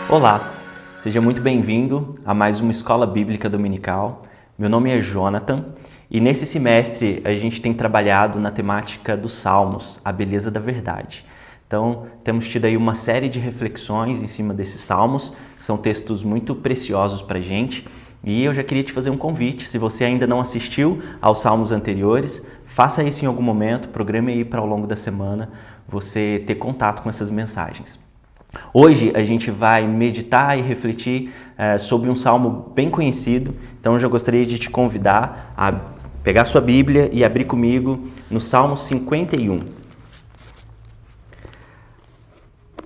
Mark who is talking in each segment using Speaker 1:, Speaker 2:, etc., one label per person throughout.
Speaker 1: Olá, seja muito bem-vindo a mais uma Escola Bíblica Dominical. Meu nome é Jonathan e nesse semestre a gente tem trabalhado na temática dos Salmos, a beleza da verdade. Então, temos tido aí uma série de reflexões em cima desses Salmos, que são textos muito preciosos para a gente. E eu já queria te fazer um convite, se você ainda não assistiu aos Salmos anteriores, faça isso em algum momento, programe aí para ao longo da semana você ter contato com essas mensagens. Hoje a gente vai meditar e refletir sobre um salmo bem conhecido, então eu já gostaria de te convidar a pegar sua Bíblia e abrir comigo no Salmo 51.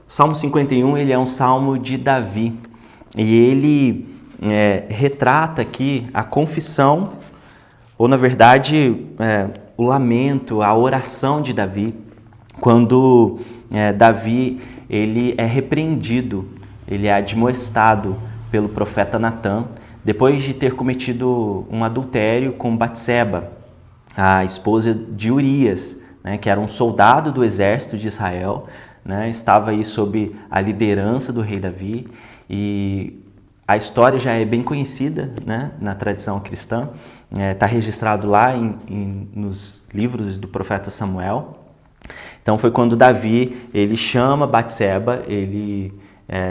Speaker 1: Salmo 51 ele é um salmo de Davi e ele retrata aqui a confissão, ou na verdade o lamento, a oração de Davi, quando Davi ele é repreendido, ele é admoestado pelo profeta Natã, depois de ter cometido um adultério com Batseba, a esposa de Urias, né, que era um soldado do exército de Israel, né, estava aí sob a liderança do rei Davi, e a história já é bem conhecida, né, na tradição cristã, está registrado lá nos livros do profeta Samuel. Então foi quando Davi ele chama Batseba,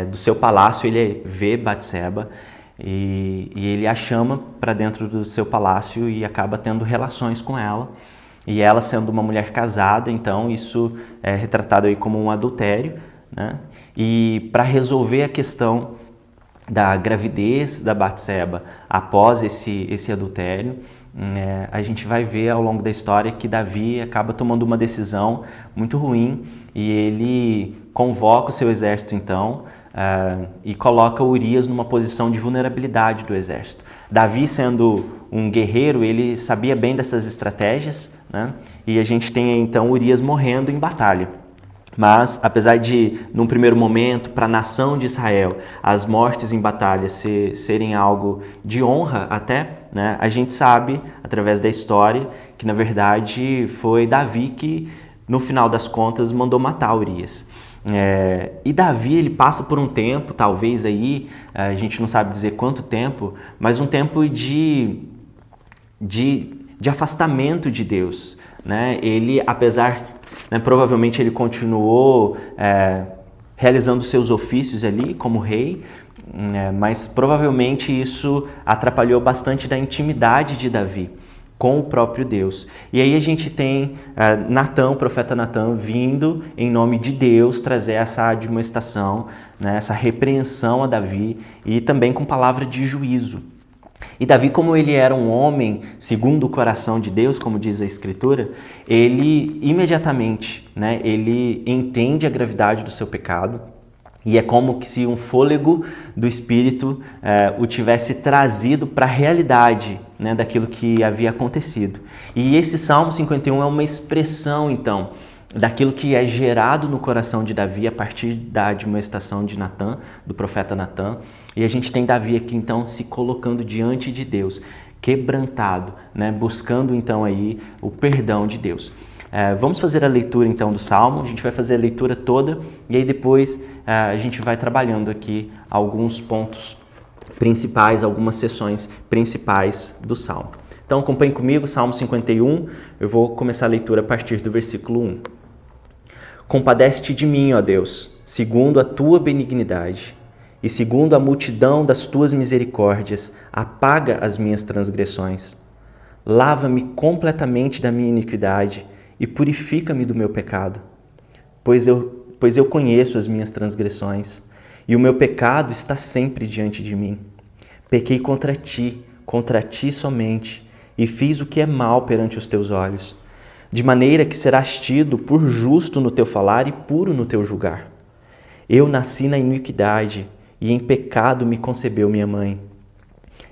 Speaker 1: do seu palácio ele vê Batseba e ele a chama para dentro do seu palácio e acaba tendo relações com ela. E ela sendo uma mulher casada, então isso é retratado aí como um adultério, né? E para resolver a questão da gravidez da Batseba após esse adultério, a gente vai ver ao longo da história que Davi acaba tomando uma decisão muito ruim e ele convoca o seu exército então e coloca Urias numa posição de vulnerabilidade do exército. Davi, sendo um guerreiro, ele sabia bem dessas estratégias, né? E a gente tem então Urias morrendo em batalha. Mas, apesar de, num primeiro momento, para a nação de Israel, as mortes em batalha serem algo de honra até, né, a gente sabe, através da história, que na verdade foi Davi que, no final das contas, mandou matar Urias. E Davi, ele passa por um tempo, talvez aí, a gente não sabe dizer quanto tempo, mas um tempo de afastamento de Deus, né? Ele, apesar... provavelmente ele continuou realizando seus ofícios ali como rei, mas provavelmente isso atrapalhou bastante da intimidade de Davi com o próprio Deus. E aí a gente tem Natã, o profeta Natã, vindo em nome de Deus trazer essa admoestação, né, essa repreensão a Davi e também com palavra de juízo. E Davi, como ele era um homem segundo o coração de Deus, como diz a Escritura, ele imediatamente, né, ele entende a gravidade do seu pecado e é como que se um fôlego do Espírito o tivesse trazido para a realidade, né, daquilo que havia acontecido. E esse Salmo 51 é uma expressão, então, daquilo que é gerado no coração de Davi a partir da admoestação de Natã, do profeta Natã. E a gente tem Davi aqui, então, se colocando diante de Deus, quebrantado, né? Buscando, então, aí o perdão de Deus. Vamos fazer a leitura, então, do Salmo. A gente vai fazer a leitura toda e aí depois a gente vai trabalhando aqui alguns pontos principais, algumas seções principais do Salmo. Então, acompanhe comigo, Salmo 51. Eu vou começar a leitura a partir do versículo 1. Compadece-te de mim, ó Deus, segundo a tua benignidade, e segundo a multidão das tuas misericórdias, apaga as minhas transgressões. Lava-me completamente da minha iniquidade e purifica-me do meu pecado, pois eu conheço as minhas transgressões, e o meu pecado está sempre diante de mim. Pequei contra ti somente, e fiz o que é mal perante os teus olhos, de maneira que serás tido por justo no teu falar e puro no teu julgar. Eu nasci na iniquidade, e em pecado me concebeu minha mãe.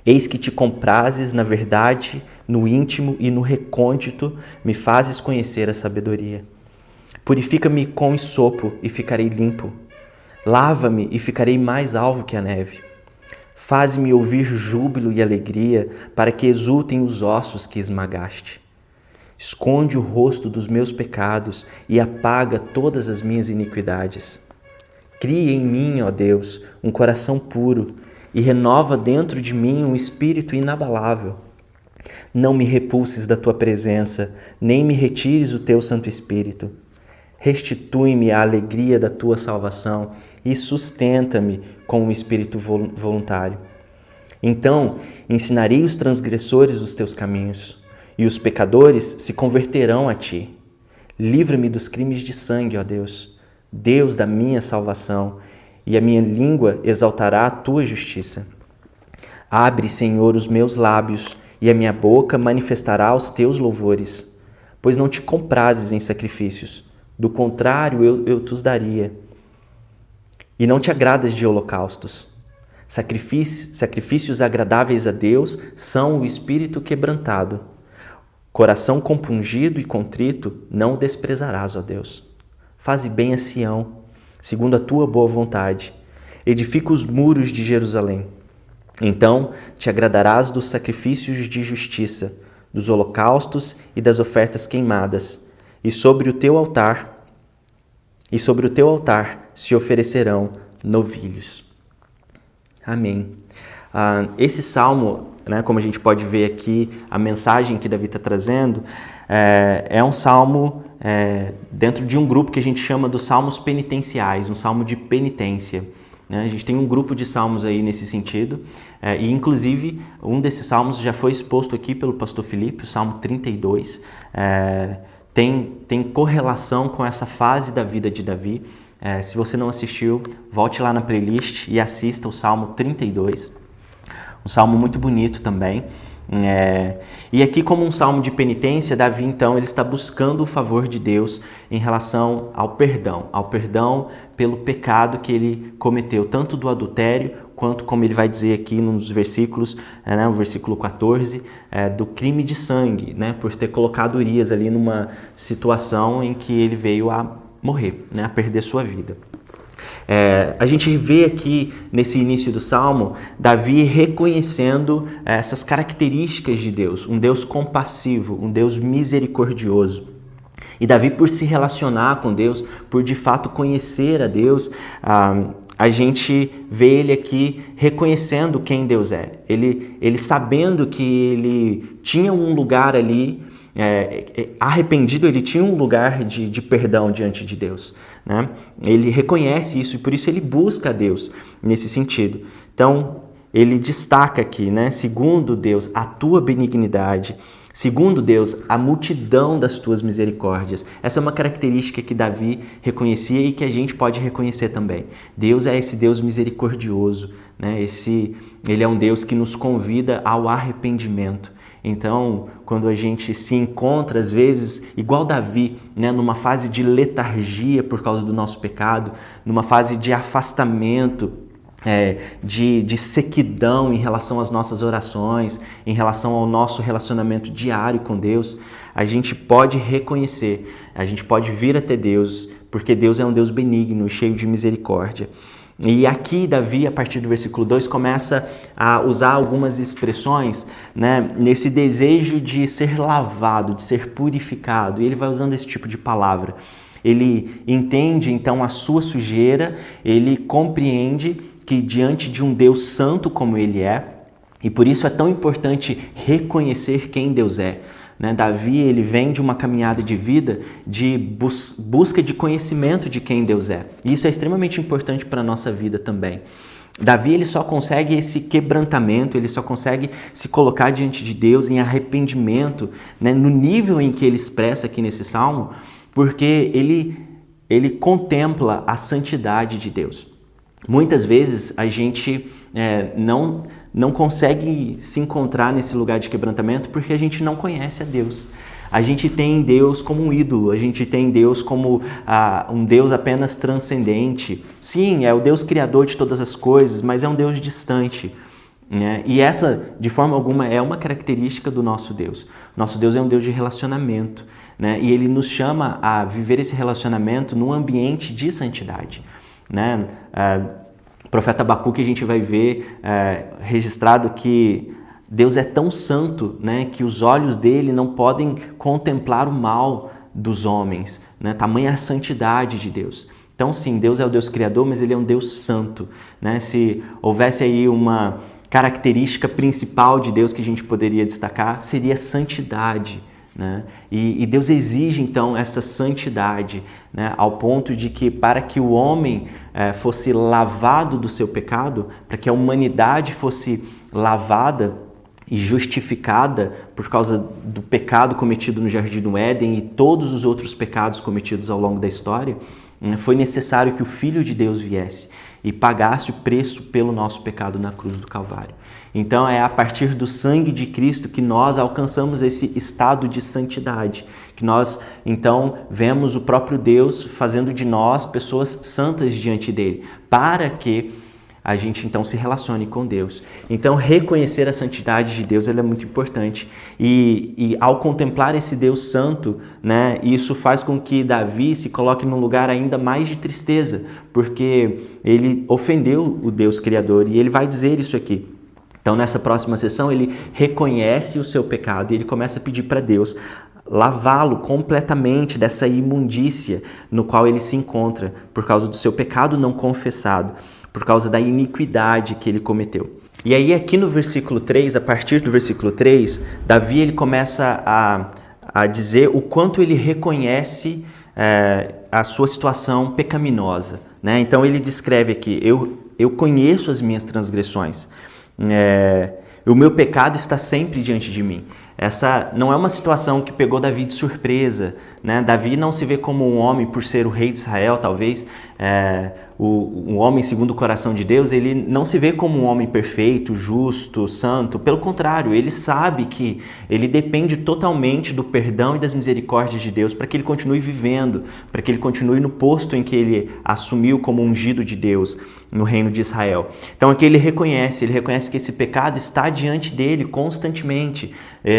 Speaker 1: Eis que te comprases na verdade, no íntimo e no recôndito, me fazes conhecer a sabedoria. Purifica-me com hisopo e ficarei limpo. Lava-me e ficarei mais alvo que a neve. Faz-me ouvir júbilo e alegria, para que exultem os ossos que esmagaste. Esconde o rosto dos meus pecados e apaga todas as minhas iniquidades. Cria em mim, ó Deus, um coração puro e renova dentro de mim um espírito inabalável. Não me repulses da tua presença, nem me retires o teu Santo Espírito. Restitui-me a alegria da tua salvação e sustenta-me com um espírito voluntário. Então ensinarei os transgressores os teus caminhos, e os pecadores se converterão a ti. Livra-me dos crimes de sangue, ó Deus, Deus da minha salvação, e a minha língua exaltará a tua justiça. Abre, Senhor, os meus lábios, e a minha boca manifestará os teus louvores, pois não te comprases em sacrifícios, do contrário eu te os daria. E não te agradas de holocaustos. Sacrifícios agradáveis a Deus são o espírito quebrantado. Coração compungido e contrito não o desprezarás, ó Deus. Faze bem a Sião, segundo a tua boa vontade. Edifica os muros de Jerusalém. Então te agradarás dos sacrifícios de justiça, dos holocaustos e das ofertas queimadas, e sobre o teu altar se oferecerão novilhos. Amém. Esse salmo, né, como a gente pode ver aqui, a mensagem que Davi está trazendo, é um salmo dentro de um grupo que a gente chama dos salmos penitenciais, um salmo de penitência. Né? A gente tem um grupo de salmos aí nesse sentido, e inclusive um desses salmos já foi exposto aqui pelo pastor Felipe, o Salmo 32, tem correlação com essa fase da vida de Davi. Se você não assistiu, volte lá na playlist e assista o Salmo 32, um salmo muito bonito também. E aqui, como um salmo de penitência, Davi então ele está buscando o favor de Deus em relação ao perdão pelo pecado que ele cometeu, tanto do adultério quanto, como ele vai dizer aqui nos versículos, o versículo 14, do crime de sangue, né, por ter colocado Urias ali numa situação em que ele veio a morrer, né, a perder sua vida. A gente vê aqui nesse início do Salmo, Davi reconhecendo essas características de Deus, um Deus compassivo, um Deus misericordioso. E Davi, por se relacionar com Deus, por de fato conhecer a Deus, a gente vê ele aqui reconhecendo quem Deus é. Ele sabendo que ele tinha um lugar ali, arrependido, ele tinha um lugar de perdão diante de Deus. Né? Ele reconhece isso e por isso ele busca a Deus nesse sentido. Então, ele destaca aqui, né? Segundo Deus, a tua benignidade. Segundo Deus, a multidão das tuas misericórdias. Essa é uma característica que Davi reconhecia e que a gente pode reconhecer também. Deus é esse Deus misericordioso, né? Ele é um Deus que nos convida ao arrependimento. Então, quando a gente se encontra, às vezes, igual Davi, né, numa fase de letargia por causa do nosso pecado, numa fase de afastamento, de sequidão em relação às nossas orações, em relação ao nosso relacionamento diário com Deus, a gente pode reconhecer, a gente pode vir até Deus, porque Deus é um Deus benigno, cheio de misericórdia. E aqui Davi, a partir do versículo 2, começa a usar algumas expressões, né, nesse desejo de ser lavado, de ser purificado, e ele vai usando esse tipo de palavra. Ele entende então a sua sujeira, ele compreende que diante de um Deus santo como ele é, e por isso é tão importante reconhecer quem Deus é. Né? Davi, ele vem de uma caminhada de vida de busca de conhecimento de quem Deus é. E isso é extremamente importante para a nossa vida também. Davi, ele só consegue esse quebrantamento, ele só consegue se colocar diante de Deus em arrependimento, né? No nível em que ele expressa aqui nesse salmo, porque ele contempla a santidade de Deus. Muitas vezes a gente não consegue se encontrar nesse lugar de quebrantamento porque a gente não conhece a Deus. A gente tem Deus como um ídolo, a gente tem Deus como um Deus apenas transcendente. Sim, é o Deus criador de todas as coisas, mas é um Deus distante. Né? E essa, de forma alguma, é uma característica do nosso Deus. Nosso Deus é um Deus de relacionamento, né? E Ele nos chama a viver esse relacionamento num ambiente de santidade. Né? O profeta Abacuque, a gente vai ver registrado que Deus é tão santo, né, que os olhos dele não podem contemplar o mal dos homens, né? Tamanha a santidade de Deus. Então sim, Deus é o Deus criador, mas ele é um Deus santo, né? Se houvesse aí uma característica principal de Deus que a gente poderia destacar, seria a santidade, né? E Deus exige então essa santidade, né? Ao ponto de que para que o homem fosse lavado do seu pecado, para que a humanidade fosse lavada e justificada por causa do pecado cometido no Jardim do Éden e todos os outros pecados cometidos ao longo da história, foi necessário que o Filho de Deus viesse e pagasse o preço pelo nosso pecado na cruz do Calvário. Então é a partir do sangue de Cristo que nós alcançamos esse estado de santidade, que nós então vemos o próprio Deus fazendo de nós pessoas santas diante dele, para que a gente então se relacione com Deus. Então reconhecer a santidade de Deus ela é muito importante e ao contemplar esse Deus santo, né, isso faz com que Davi se coloque num lugar ainda mais de tristeza, porque ele ofendeu o Deus Criador e ele vai dizer isso aqui. Então nessa próxima sessão ele reconhece o seu pecado e ele começa a pedir para Deus lavá-lo completamente dessa imundícia no qual ele se encontra por causa do seu pecado não confessado, por causa da iniquidade que ele cometeu. E aí aqui no versículo 3, a partir do versículo 3, Davi ele começa a dizer o quanto ele reconhece a sua situação pecaminosa, né? Então ele descreve aqui, eu conheço as minhas transgressões, o meu pecado está sempre diante de mim. Essa não é uma situação que pegou Davi de surpresa, né? Davi não se vê como um homem por ser o rei de Israel, talvez, um homem segundo o coração de Deus, ele não se vê como um homem perfeito, justo, santo. Pelo contrário, ele sabe que ele depende totalmente do perdão e das misericórdias de Deus para que ele continue vivendo, para que ele continue no posto em que ele assumiu como ungido de Deus no reino de Israel. Então aqui ele reconhece que esse pecado está diante dele constantemente.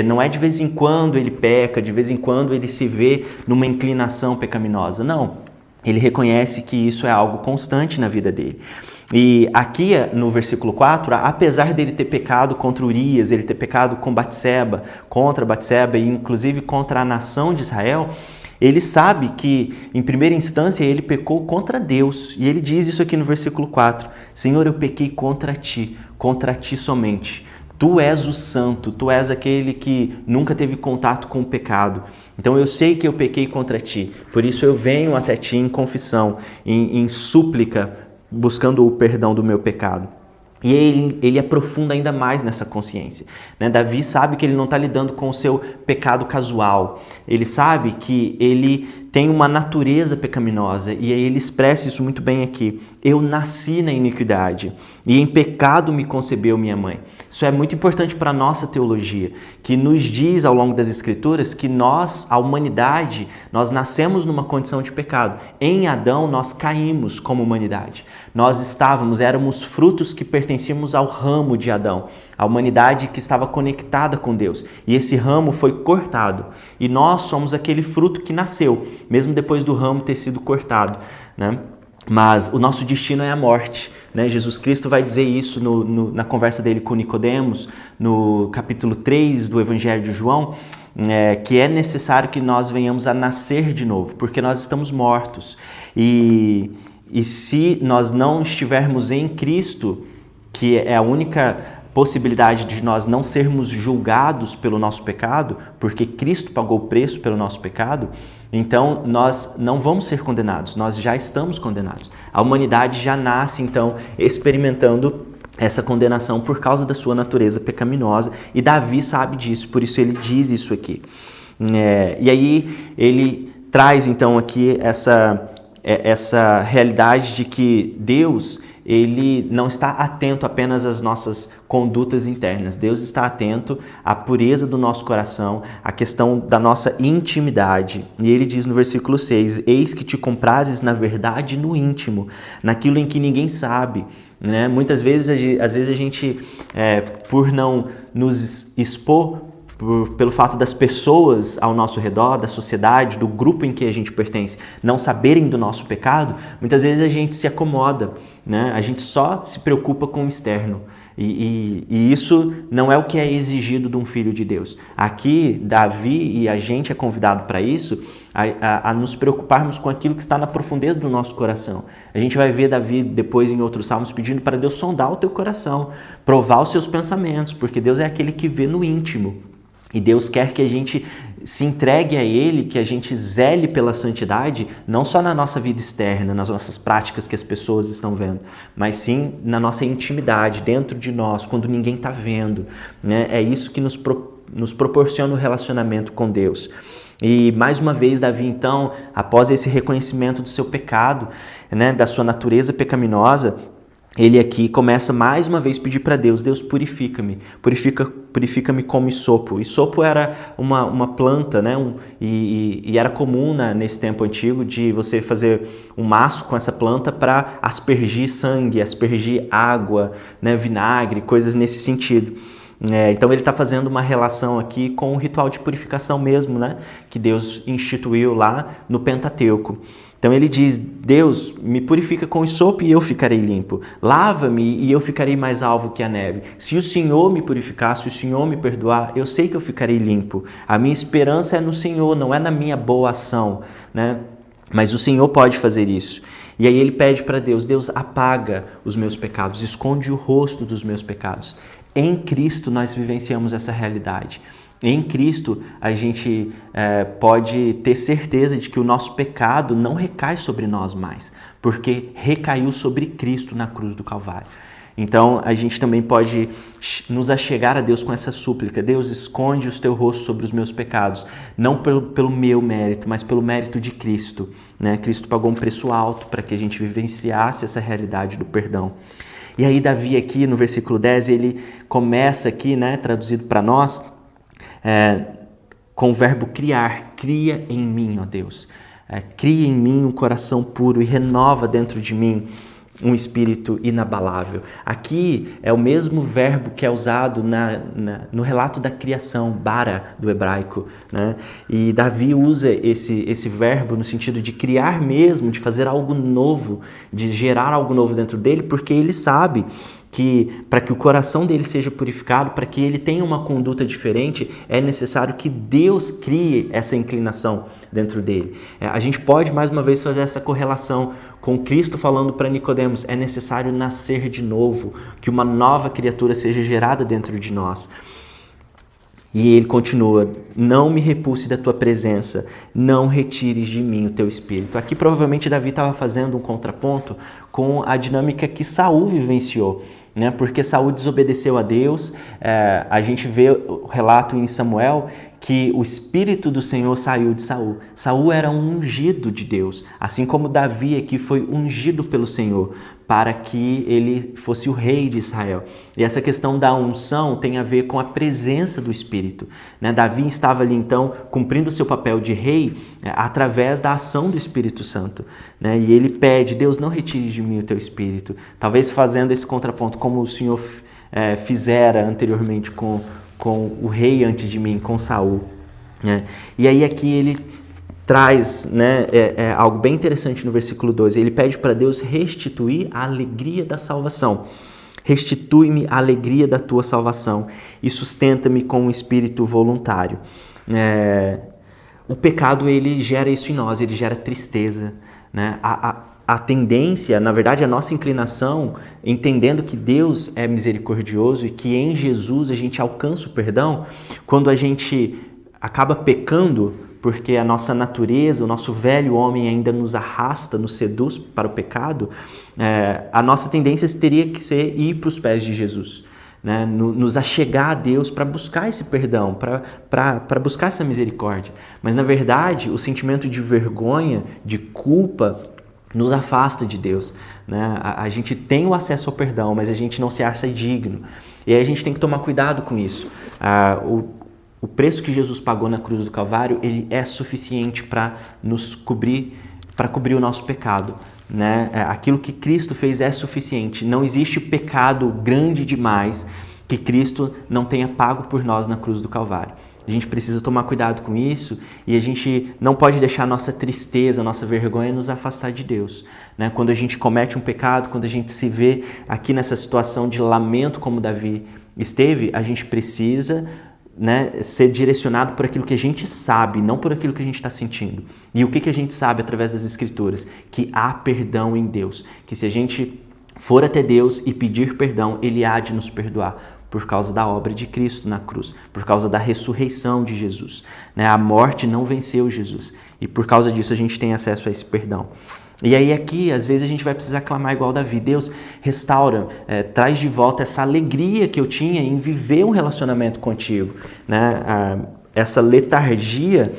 Speaker 1: Não é de vez em quando ele peca, de vez em quando ele se vê numa inclinação pecaminosa. Não. Ele reconhece que isso é algo constante na vida dele. E aqui no versículo 4, apesar dele ter pecado contra Urias, ele ter pecado com Batseba, contra Batseba e inclusive contra a nação de Israel, ele sabe que em primeira instância ele pecou contra Deus. E ele diz isso aqui no versículo 4, Senhor, eu pequei contra ti somente. Tu és o santo, tu és aquele que nunca teve contato com o pecado. Então eu sei que eu pequei contra ti, por isso eu venho até ti em confissão, em súplica, buscando o perdão do meu pecado. E ele aprofunda ainda mais nessa consciência, né? Davi sabe que ele não está lidando com o seu pecado casual. Ele sabe que ele tem uma natureza pecaminosa e aí ele expressa isso muito bem aqui. Eu nasci na iniquidade e em pecado me concebeu minha mãe. Isso é muito importante para a nossa teologia, que nos diz ao longo das Escrituras que nós, a humanidade, nós nascemos numa condição de pecado. Em Adão nós caímos como humanidade. Nós éramos frutos que pertencíamos ao ramo de Adão, a humanidade que estava conectada com Deus. E esse ramo foi cortado. E nós somos aquele fruto que nasceu, mesmo depois do ramo ter sido cortado, né? Mas o nosso destino é a morte, né? Jesus Cristo vai dizer isso na conversa dele com Nicodemos, no capítulo 3 do Evangelho de João, que é necessário que nós venhamos a nascer de novo, porque nós estamos mortos. E se nós não estivermos em Cristo, que é a única possibilidade de nós não sermos julgados pelo nosso pecado, porque Cristo pagou o preço pelo nosso pecado, então nós não vamos ser condenados, nós já estamos condenados. A humanidade já nasce, então, experimentando essa condenação por causa da sua natureza pecaminosa, e Davi sabe disso, por isso ele diz isso aqui. E aí ele traz, então, aqui essa realidade de que Deus, ele não está atento apenas às nossas condutas internas. Deus está atento à pureza do nosso coração, à questão da nossa intimidade. E ele diz no versículo 6, eis que te comprases na verdade no íntimo, naquilo em que ninguém sabe, né? Muitas vezes, às vezes a gente, por não nos expor, pelo fato das pessoas ao nosso redor, da sociedade, do grupo em que a gente pertence, não saberem do nosso pecado, muitas vezes a gente se acomoda, né? A gente só se preocupa com o externo. E isso não é o que é exigido de um filho de Deus. Aqui, Davi e a gente é convidado para isso, a nos preocuparmos com aquilo que está na profundeza do nosso coração. A gente vai ver Davi depois em outros salmos pedindo para Deus sondar o teu coração, provar os seus pensamentos, porque Deus é aquele que vê no íntimo. E Deus quer que a gente se entregue a Ele, que a gente zele pela santidade, não só na nossa vida externa, nas nossas práticas que as pessoas estão vendo, mas sim na nossa intimidade, dentro de nós, quando ninguém está vendo, né? É isso que nos proporciona o relacionamento com Deus. E mais uma vez, Davi, então, após esse reconhecimento do seu pecado, né, da sua natureza pecaminosa, ele aqui começa mais uma vez a pedir para Deus, Deus, purifica-me, purifica-me como isopo. Isopo era uma planta, né? E era comum nesse tempo antigo de você fazer um maço com essa planta para aspergir sangue, aspergir água, né? Vinagre, coisas nesse sentido. Então ele está fazendo uma relação aqui com o ritual de purificação mesmo, né? Que Deus instituiu lá no Pentateuco. Então ele diz, Deus, me purifica com isopo e eu ficarei limpo. Lava-me e eu ficarei mais alvo que a neve. Se o Senhor me purificar, se o Senhor me perdoar, eu sei que eu ficarei limpo. A minha esperança é no Senhor, não é na minha boa ação, né? Mas o Senhor pode fazer isso. E aí ele pede para Deus, Deus, apaga os meus pecados, esconde o rosto dos meus pecados. Em Cristo nós vivenciamos essa realidade. Em Cristo a gente pode ter certeza de que o nosso pecado não recai sobre nós mais, porque recaiu sobre Cristo na cruz do Calvário. Então a gente também pode nos achegar a Deus com essa súplica, Deus, esconde o teu rosto sobre os meus pecados, não pelo meu mérito, mas pelo mérito de Cristo, né? Cristo pagou um preço alto para que a gente vivenciasse essa realidade do perdão. E aí Davi aqui no versículo 10, ele começa aqui, né, traduzido para nós, com o verbo criar, cria em mim, ó Deus, cria em mim um coração puro e renova dentro de mim um espírito inabalável. Aqui é o mesmo verbo que é usado no relato da criação, bara, do hebraico, né? E Davi usa esse verbo no sentido de criar mesmo, de fazer algo novo, de gerar algo novo dentro dele, porque ele sabe que para que o coração dele seja purificado, para que ele tenha uma conduta diferente, é necessário que Deus crie essa inclinação dentro dele. A gente pode mais uma vez fazer essa correlação com Cristo falando para Nicodemos, é necessário nascer de novo, que uma nova criatura seja gerada dentro de nós. E ele continua, não me repulse da tua presença, não retires de mim o teu espírito. Aqui provavelmente Davi estava fazendo um contraponto com a dinâmica que Saul vivenciou, né? Porque Saul desobedeceu a Deus, a gente vê o relato em Samuel que o Espírito do Senhor saiu de Saul. Saul era um ungido de Deus, assim como Davi aqui foi ungido pelo Senhor para que ele fosse o rei de Israel. E essa questão da unção tem a ver com a presença do Espírito, né? Davi estava ali então cumprindo o seu papel de rei através da ação do Espírito Santo, né? E ele pede, Deus, não retire de mim o teu Espírito, talvez fazendo esse contraponto como o Senhor fizera anteriormente com o rei antes de mim, com Saul, né? E aí aqui ele traz, né, algo bem interessante no versículo 12. Ele pede para Deus restituir a alegria da salvação. Restitui-me a alegria da tua salvação e sustenta-me com um espírito voluntário. O pecado, ele gera isso em nós, ele gera tristeza, né? A tendência, na verdade, a nossa inclinação, entendendo que Deus é misericordioso e que em Jesus a gente alcança o perdão, quando a gente acaba pecando, porque a nossa natureza, o nosso velho homem ainda nos arrasta, nos seduz para o pecado, a nossa tendência teria que ser ir para os pés de Jesus, né? Nos achegar a Deus para buscar esse perdão, para buscar essa misericórdia. Mas, na verdade, o sentimento de vergonha, de culpa, nos afasta de Deus, né? A gente tem o acesso ao perdão, mas a gente não se acha digno. E aí a gente tem que tomar cuidado com isso. O preço que Jesus pagou na cruz do Calvário, ele é suficiente para nos cobrir, para cobrir o nosso pecado, né? Aquilo que Cristo fez é suficiente. Não existe pecado grande demais que Cristo não tenha pago por nós na cruz do Calvário. A gente precisa tomar cuidado com isso e a gente não pode deixar a nossa tristeza, a nossa vergonha nos afastar de Deus, né? Quando a gente comete um pecado, quando a gente se vê aqui nessa situação de lamento como Davi esteve, a gente precisa, né, ser direcionado por aquilo que a gente sabe, não por aquilo que a gente está sentindo. E o que a gente sabe através das Escrituras? Que há perdão em Deus, que se a gente for até Deus e pedir perdão, Ele há de nos perdoar, por causa da obra de Cristo na cruz, por causa da ressurreição de Jesus, né? A morte não venceu Jesus e por causa disso a gente tem acesso a esse perdão. E aí aqui, às vezes a gente vai precisar clamar igual Davi: Deus, restaura, traz de volta essa alegria que eu tinha em viver um relacionamento contigo, né? Essa letargia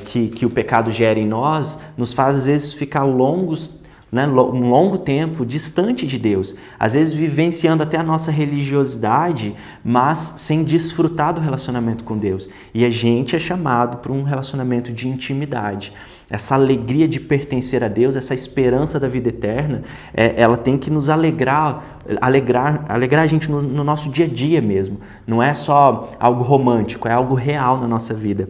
Speaker 1: que o pecado gera em nós nos faz às vezes ficar um longo tempo distante de Deus, às vezes vivenciando até a nossa religiosidade, mas sem desfrutar do relacionamento com Deus. E a gente é chamado para um relacionamento de intimidade. Essa alegria de pertencer a Deus, essa esperança da vida eterna, ela tem que nos alegrar a gente no nosso dia a dia mesmo. Não é só algo romântico, é algo real na nossa vida.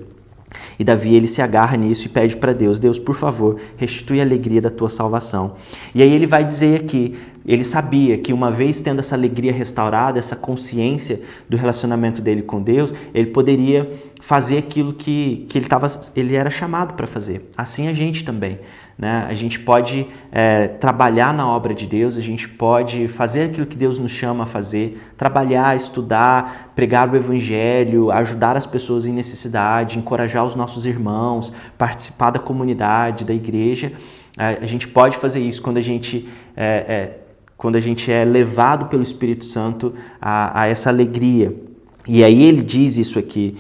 Speaker 1: E Davi, ele se agarra nisso e pede para Deus: Deus, por favor, restitui a alegria da tua salvação. E aí ele vai dizer aqui, ele sabia que uma vez tendo essa alegria restaurada, essa consciência do relacionamento dele com Deus, ele poderia fazer aquilo que ele era chamado para fazer. Assim a gente também, né? A gente pode trabalhar na obra de Deus, a gente pode fazer aquilo que Deus nos chama a fazer, trabalhar, estudar, pregar o evangelho, ajudar as pessoas em necessidade, encorajar os nossos irmãos, participar da comunidade, da igreja. A gente pode fazer isso quando a gente é levado pelo Espírito Santo a essa alegria. E aí ele diz isso aqui: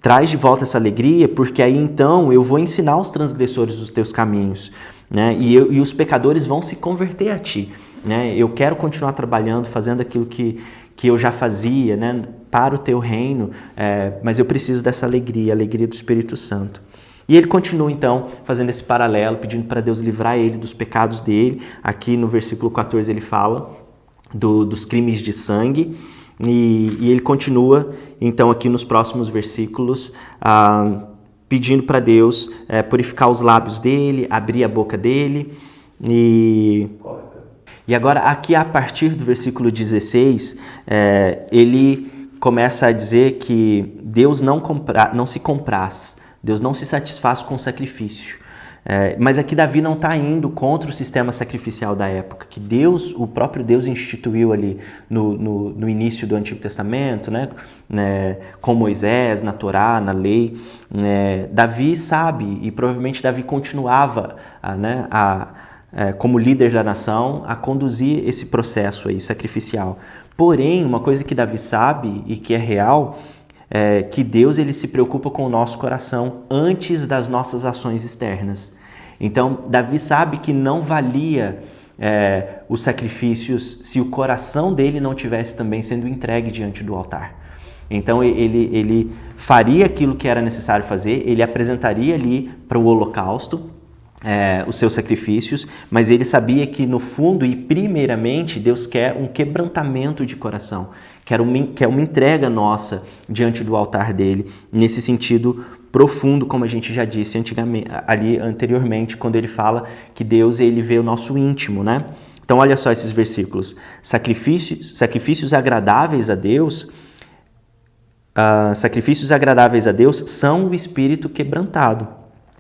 Speaker 1: traz de volta essa alegria, porque aí então eu vou ensinar os transgressores os teus caminhos, né? E os pecadores vão se converter a ti, né? Eu quero continuar trabalhando, fazendo aquilo que eu já fazia, né, para o teu reino, mas eu preciso dessa alegria, a alegria do Espírito Santo. E ele continua então fazendo esse paralelo, pedindo para Deus livrar ele dos pecados dele. Aqui no versículo 14 ele fala dos crimes de sangue. E ele continua, então, aqui nos próximos versículos, pedindo para Deus purificar os lábios dele, abrir a boca dele. E agora, aqui a partir do versículo 16, ele começa a dizer que Deus não se compraz, Deus não se satisfaz com sacrifício. Mas aqui Davi não está indo contra o sistema sacrificial da época, que Deus, o próprio Deus, instituiu ali no início do Antigo Testamento, né, com Moisés, na Torá, na lei. Davi sabe, e provavelmente Davi continuava como líder da nação, a conduzir esse processo aí sacrificial. Porém, uma coisa que Davi sabe e que é real, que Deus, ele se preocupa com o nosso coração antes das nossas ações externas. Então, Davi sabe que não valia os sacrifícios se o coração dele não tivesse também sendo entregue diante do altar. Então, ele faria aquilo que era necessário fazer, ele apresentaria ali para o holocausto os seus sacrifícios, mas ele sabia que no fundo e primeiramente Deus quer um quebrantamento de coração, quer uma entrega nossa diante do altar dele, nesse sentido profundo, como a gente já disse anteriormente, quando ele fala que Deus, ele vê o nosso íntimo, né? Então olha só esses versículos: sacrifícios agradáveis a Deus são o espírito quebrantado.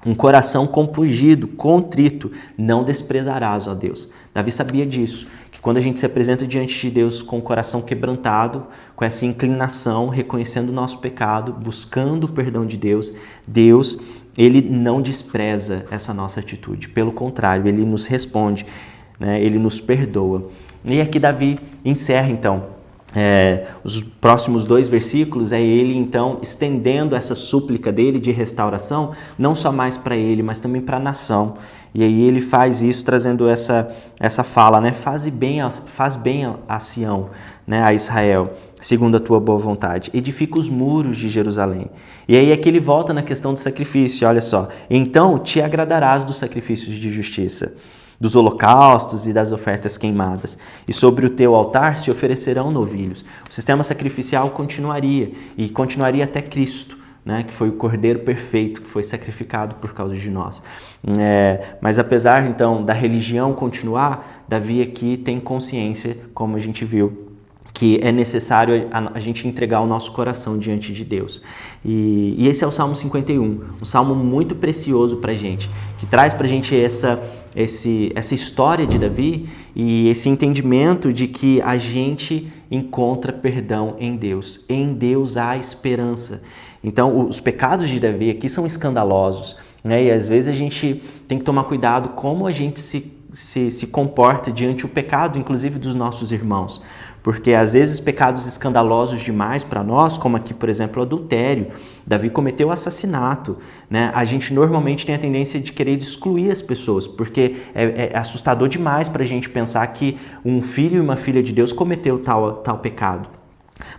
Speaker 1: Um coração compungido, contrito, não desprezarás, ó Deus. Davi sabia disso, que quando a gente se apresenta diante de Deus com o coração quebrantado, com essa inclinação, reconhecendo o nosso pecado, buscando o perdão de Deus, Deus, ele não despreza essa nossa atitude. Pelo contrário, ele nos responde, né? Ele nos perdoa. E aqui Davi encerra, então, os próximos 2 versículos, ele então estendendo essa súplica dele de restauração, não só mais para ele, mas também para a nação. E aí ele faz isso trazendo essa fala, né? Faz bem a Sião, né? A Israel, segundo a tua boa vontade. Edifica os muros de Jerusalém. E aí aqui ele volta na questão do sacrifício, olha só. Então te agradarás dos sacrifícios de justiça, dos holocaustos e das ofertas queimadas. E sobre o teu altar se oferecerão novilhos. O sistema sacrificial continuaria, e continuaria até Cristo, né, que foi o Cordeiro perfeito, que foi sacrificado por causa de nós. Mas apesar, então, da religião continuar, Davi aqui tem consciência, como a gente viu, que é necessário a gente entregar o nosso coração diante de Deus. E esse é o Salmo 51, um salmo muito precioso para a gente, que traz para a gente essa história de Davi e esse entendimento de que a gente encontra perdão em Deus. Em Deus há esperança. Então, os pecados de Davi aqui são escandalosos, né? E às vezes a gente tem que tomar cuidado como a gente se comporta diante o pecado, inclusive dos nossos irmãos. Porque às vezes pecados escandalosos demais para nós, como aqui, por exemplo, o adultério, Davi cometeu assassinato, né? A gente normalmente tem a tendência de querer excluir as pessoas, porque é assustador demais para a gente pensar que um filho e uma filha de Deus cometeu tal pecado.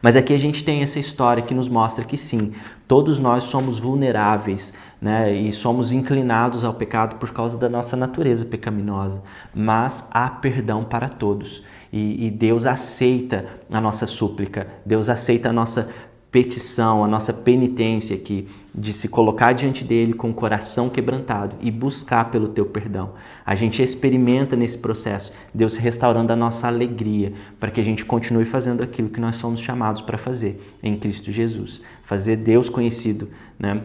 Speaker 1: Mas aqui a gente tem essa história que nos mostra que sim, todos nós somos vulneráveis, né? E somos inclinados ao pecado por causa da nossa natureza pecaminosa, mas há perdão para todos e Deus aceita a nossa súplica, Deus aceita a nossa petição, a nossa penitência aqui, de se colocar diante dele com o coração quebrantado e buscar pelo teu perdão. A gente experimenta nesse processo Deus restaurando a nossa alegria para que a gente continue fazendo aquilo que nós somos chamados para fazer em Cristo Jesus. Fazer Deus conhecido, né?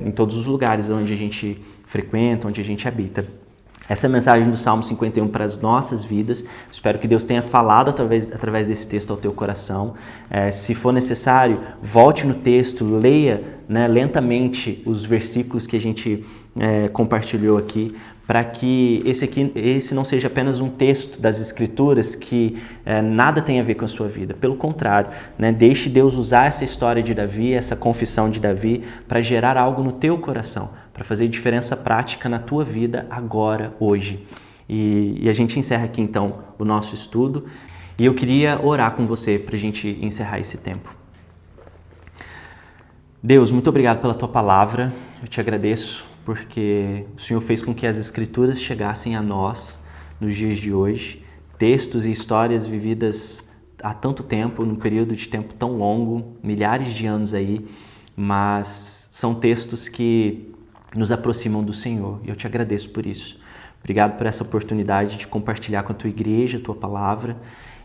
Speaker 1: Em todos os lugares onde a gente frequenta, onde a gente habita. Essa é a mensagem do Salmo 51 para as nossas vidas. Espero que Deus tenha falado através desse texto ao teu coração. Se for necessário, volte no texto, leia, né, lentamente os versículos que a gente compartilhou aqui, para que esse não seja apenas um texto das Escrituras que nada tem a ver com a sua vida. Pelo contrário, né, deixe Deus usar essa história de Davi, essa confissão de Davi, para gerar algo no teu coração, para fazer diferença prática na tua vida agora, hoje. E a gente encerra aqui então o nosso estudo e eu queria orar com você para a gente encerrar esse tempo. Deus, muito obrigado pela tua palavra, eu te agradeço porque o Senhor fez com que as Escrituras chegassem a nós nos dias de hoje, textos e histórias vividas há tanto tempo, num período de tempo tão longo, milhares de anos aí, mas são textos que nos aproximam do Senhor e eu te agradeço por isso. Obrigado por essa oportunidade de compartilhar com a tua igreja, a tua palavra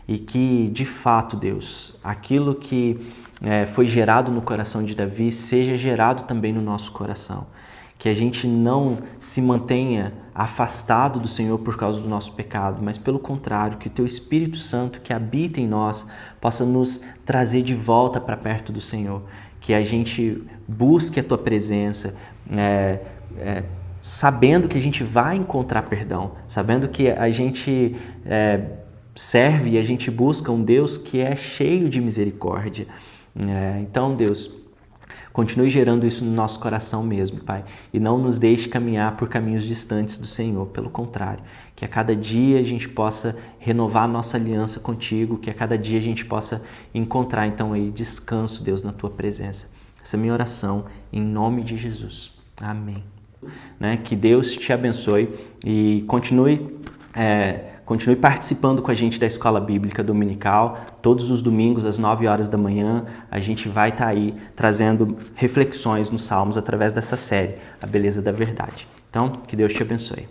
Speaker 1: e que, de fato, Deus, aquilo que foi gerado no coração de Davi seja gerado também no nosso coração. Que a gente não se mantenha afastado do Senhor por causa do nosso pecado, mas pelo contrário, que o Teu Espírito Santo que habita em nós possa nos trazer de volta para perto do Senhor. Que a gente busque a Tua presença, sabendo que a gente vai encontrar perdão, sabendo que a gente serve e a gente busca um Deus que é cheio de misericórdia. Então, Deus, continue gerando isso no nosso coração mesmo, Pai, e não nos deixe caminhar por caminhos distantes do Senhor, pelo contrário, que a cada dia a gente possa renovar a nossa aliança contigo, que a cada dia a gente possa encontrar, então, aí descanso, Deus, na Tua presença. Essa é a minha oração, em nome de Jesus. Amém. Que Deus te abençoe e continue participando com a gente da Escola Bíblica Dominical. Todos os domingos, às 9 horas da manhã, a gente vai estar aí trazendo reflexões nos Salmos através dessa série, A Beleza da Verdade. Então, que Deus te abençoe.